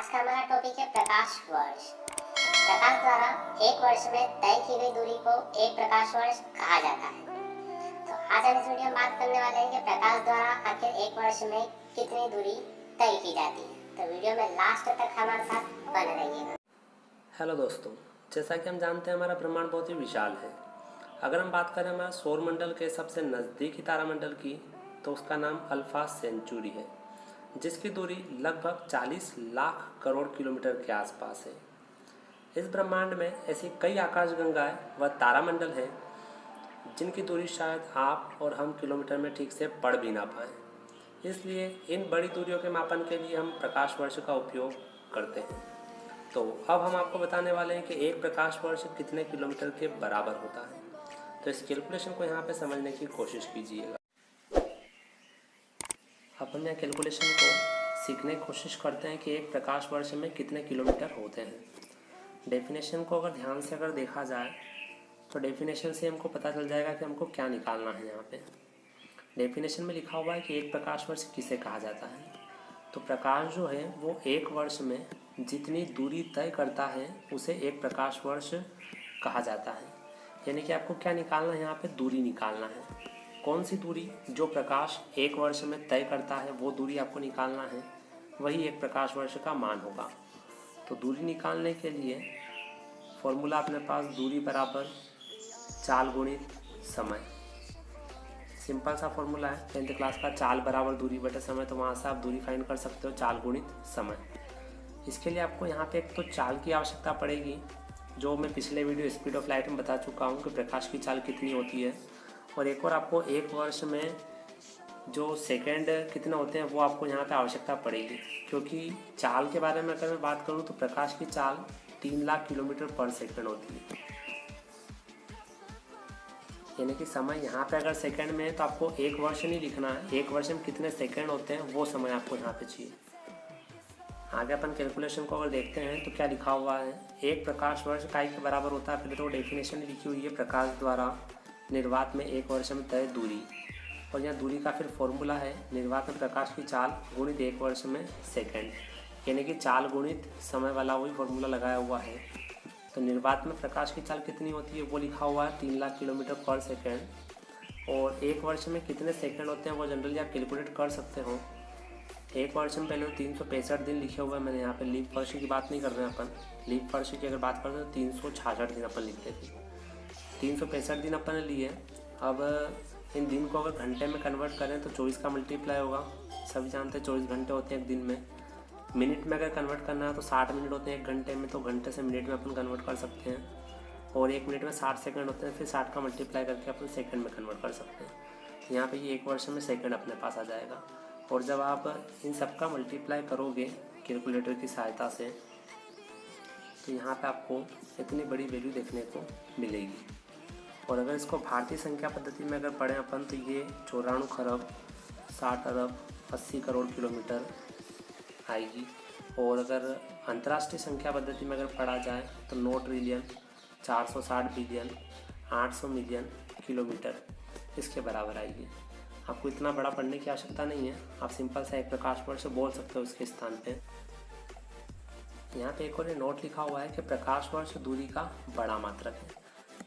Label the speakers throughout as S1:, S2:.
S1: आज का हमारा टॉपिक है प्रकाश वर्ष। प्रकाश द्वारा एक वर्ष में तय की गई दूरी को एक प्रकाश वर्ष कहा जाता है। तो आज हम इस वीडियो में बात करने वाले हैं कि प्रकाश द्वारा आखिर एक वर्ष में कितनी दूरी तय की जाती है। तो वीडियो में लास्ट तक हमारे साथ बने रहिएगा।
S2: हेलो दोस्तों, जैसा कि हम जानते हैं हमारा ब्रह्मांड बहुत ही विशाल है। अगर हम बात करें हमारे सौरमंडल के सबसे नज़दीकी तारामंडल की, तो उसका नाम अल्फा सेंचुरी है, जिसकी दूरी लगभग 40 लाख करोड़ किलोमीटर के आसपास है। इस ब्रह्मांड में ऐसी कई आकाशगंगाएं व तारामंडल हैं जिनकी दूरी शायद आप और हम किलोमीटर में ठीक से पढ़ भी ना पाएँ। इसलिए इन बड़ी दूरियों के मापन के लिए हम प्रकाश वर्ष का उपयोग करते हैं। तो अब हम आपको बताने वाले हैं कि एक प्रकाश वर्ष कितने किलोमीटर के बराबर होता है। तो इस कैलकुलेशन को यहाँ पे समझने की कोशिश कीजिएगा। अब हम यहाँ कैलकुलेशन को सीखने की कोशिश करते हैं कि एक प्रकाश वर्ष में कितने किलोमीटर होते हैं। डेफिनेशन को अगर ध्यान से अगर देखा जाए तो डेफिनेशन से हमको पता चल जाएगा कि हमको क्या निकालना है। यहाँ पे डेफिनेशन में लिखा हुआ है कि एक प्रकाश वर्ष किसे कहा जाता है। तो प्रकाश जो है वो एक वर्ष में जितनी दूरी तय करता है उसे एक प्रकाश वर्ष कहा जाता है। यानी कि आपको क्या निकालना है, यहाँ पे दूरी निकालना है। कौन सी दूरी जो प्रकाश एक वर्ष में तय करता है वो दूरी आपको निकालना है, वही एक प्रकाश वर्ष का मान होगा। तो दूरी निकालने के लिए फॉर्मूला अपने पास दूरी बराबर चाल गुणित समय। सिंपल सा फॉर्मूला है 10th क्लास का, चाल बराबर दूरी बटे समय। तो वहाँ से आप दूरी फाइंड कर सकते हो, चाल गुणित समय। इसके लिए आपको यहाँ पे एक तो चाल की आवश्यकता पड़ेगी, जो मैं पिछले वीडियो स्पीड ऑफ लाइट में बता चुका हूँ कि प्रकाश की चाल कितनी होती है। और एक और आपको एक वर्ष में जो सेकंड कितने होते हैं वो आपको यहाँ पे आवश्यकता पड़ेगी, क्योंकि चाल के बारे में अगर मैं बात करूँ तो प्रकाश की चाल 3 लाख किलोमीटर पर सेकंड होती है। यानी कि समय यहाँ पे अगर सेकंड में है तो आपको एक वर्ष नहीं लिखना है, एक वर्ष में कितने सेकंड होते हैं वो समय आपको यहाँ पे चाहिए। आगे अपन कैलकुलेशन को अगर देखते हैं तो क्या लिखा हुआ है, एक प्रकाश वर्ष काई के बराबर होता है। पहले तो डेफिनेशन लिखी हुई है, प्रकाश द्वारा निर्वात में एक वर्ष में तय दूरी। और यहाँ दूरी का फिर फॉर्मूला है निर्वात में प्रकाश की चाल गुणित एक वर्ष में सेकंड, यानी कि चाल गुणित समय वाला वही फॉर्मूला लगाया हुआ है। तो निर्वात में प्रकाश की चाल कितनी होती है वो लिखा हुआ है 3 लाख किलोमीटर पर सेकंड। और एक वर्ष में कितने सेकंड होते हैं वो जनरली आप कैलकुलेट कर सकते हो। एक वर्ष में पहले 365 दिन लिखे हुए हैं मैंने यहाँ पे। लीप वर्ष की बात नहीं कर रहे हैं अपन, लीप वर्ष की अगर बात करते हैं तो 366 दिन अपन लिखते थे। 365 दिन अपन ने लिए। अब इन दिन को अगर घंटे में कन्वर्ट करें तो 24 का मल्टीप्लाई होगा। सभी जानते हैं 24 घंटे होते हैं एक दिन में। मिनट में अगर कन्वर्ट करना है तो 60 मिनट होते हैं एक घंटे में, तो घंटे से मिनट में अपन कन्वर्ट कर सकते हैं। और एक मिनट में 60 सेकंड होते हैं, फिर 60 का मल्टीप्लाई करके अपन सेकंड में कन्वर्ट कर सकते हैं। तो यहाँ पे ये एक वर्ष में सेकंड अपने पास आ जाएगा। और जब आप इन सब का मल्टीप्लाई करोगे कैलकुलेटर की सहायता से तो यहाँ पे आपको इतनी बड़ी वैल्यू देखने को मिलेगी। और अगर इसको भारतीय संख्या पद्धति में अगर पढ़ें अपन तो ये 94 खरब 60 अरब 80 करोड़ किलोमीटर आएगी। और अगर अंतर्राष्ट्रीय संख्या पद्धति में अगर पढ़ा जाए तो 9 ट्रिलियन 460 बिलियन 800 मिलियन किलोमीटर इसके बराबर आएगी। आपको इतना बड़ा पढ़ने की आवश्यकता नहीं है, आप सिंपल सा एक प्रकाश वर्ष बोल सकते हो उसके स्थान पे। यहाँ पे एक और नोट लिखा हुआ है कि प्रकाश वर्ष दूरी का बड़ा मात्रक है।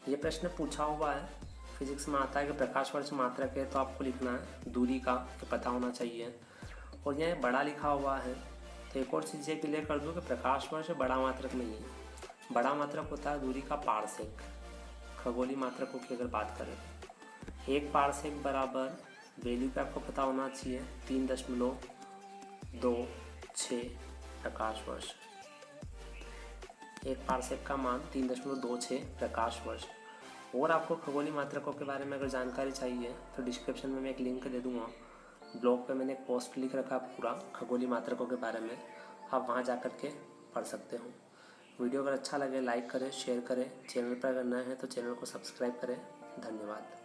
S2: ये प्रश्न पूछा हुआ है, फिजिक्स में आता है कि प्रकाश वर्ष मात्रक है तो आपको लिखना है दूरी का, तो पता होना चाहिए। और यहाँ बड़ा लिखा हुआ है तो एक और चीज़ ये क्लियर कर दूँ कि प्रकाश वर्ष बड़ा मात्रक नहीं है। बड़ा मात्रक होता है दूरी का पारसेक। खगोलीय मात्रकों की अगर बात करें, एक पारसेक बराबर वैल्यू पे आपको पता होना चाहिए 3.26 प्रकाश वर्ष। एक पारसेक का मान 3.26 प्रकाश वर्ष। और आपको खगोलीय मात्रकों के बारे में अगर जानकारी चाहिए तो डिस्क्रिप्शन में मैं एक लिंक दे दूँगा। ब्लॉग पे मैंने एक पोस्ट लिख रखा पूरा खगोलीय मात्रकों के बारे में, आप वहाँ जा कर के पढ़ सकते हो। वीडियो अगर अच्छा लगे लाइक करें, शेयर करें। चैनल पर अगर नए हैं तो चैनल को सब्सक्राइब करें। धन्यवाद।